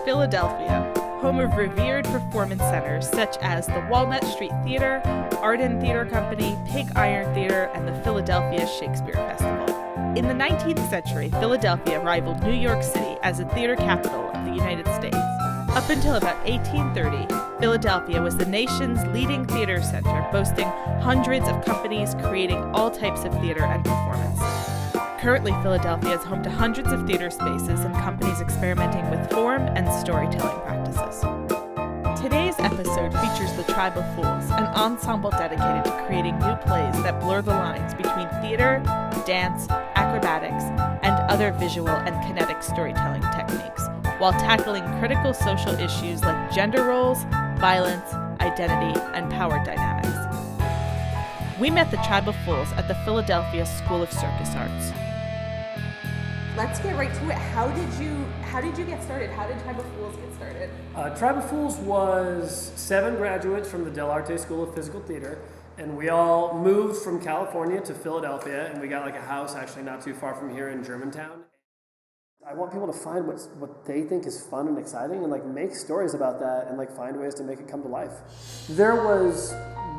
Philadelphia, home of revered performance centers such as the Walnut Street Theater, Arden Theater Company, Pig Iron Theater, and the Philadelphia Shakespeare Festival. In the 19th century, Philadelphia rivaled New York City as a theater capital of the United States. Up until about 1830, Philadelphia was the nation's leading theater center, boasting hundreds of companies creating all types of theater and performance. Currently, Philadelphia is home to hundreds of theater spaces and companies experimenting with form and storytelling practices. Today's episode features the Tribe of Fools, an ensemble dedicated to creating new plays that blur the lines between theater, dance, acrobatics, and other visual and kinetic storytelling techniques, while tackling critical social issues like gender roles, violence, identity, and power dynamics. We met the Tribe of Fools at the Philadelphia School of Circus Arts. Let's get right to it. How did you get started? How did Tribe of Fools get started? Tribe of Fools was 7 graduates from the Del Arte School of Physical Theater, and we all moved from California to Philadelphia, and we got a house actually not too far from here in Germantown. I want people to find what they think is fun and exciting and make stories about that and find ways to make it come to life. There was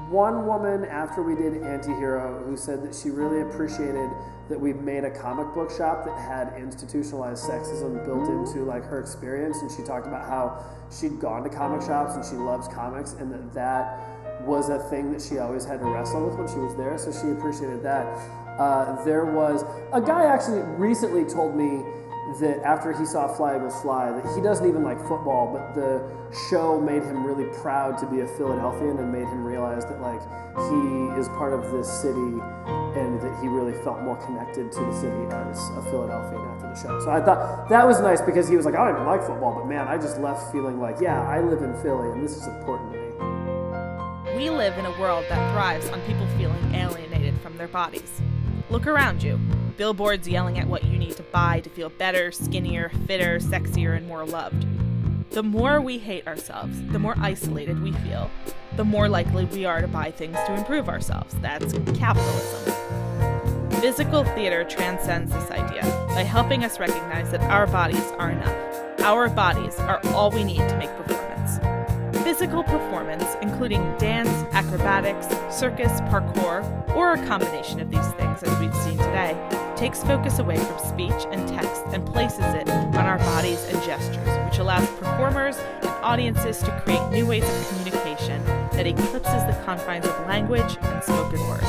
one woman after we did Antihero who said that she really appreciated that we made a comic book shop that had institutionalized sexism built into her experience, and she talked about how she'd gone to comic shops and she loves comics and that was a thing that she always had to wrestle with when she was there, so she appreciated that. There was a guy actually recently told me that after he saw Fly Eagles Fly, that he doesn't even like football, but the show made him really proud to be a Philadelphian and made him realize that he is part of this city and that he really felt more connected to the city as a Philadelphian after the show. So I thought that was nice because he was like, I don't even like football, but man, I just left feeling yeah, I live in Philly and this is important to me. We live in a world that thrives on people feeling alienated from their bodies. Look around you. Billboards yelling at what you need to buy to feel better, skinnier, fitter, sexier, and more loved. The more we hate ourselves, the more isolated we feel, the more likely we are to buy things to improve ourselves. That's capitalism. Physical theater transcends this idea by helping us recognize that our bodies are enough. Our bodies are all we need to make performance. Physical performance, including dance, acrobatics, circus, parkour, or a combination of these things as we've seen today, takes focus away from speech and text and places it on our bodies and gestures, which allows performers and audiences to create new ways of communication that eclipses the confines of language and spoken word.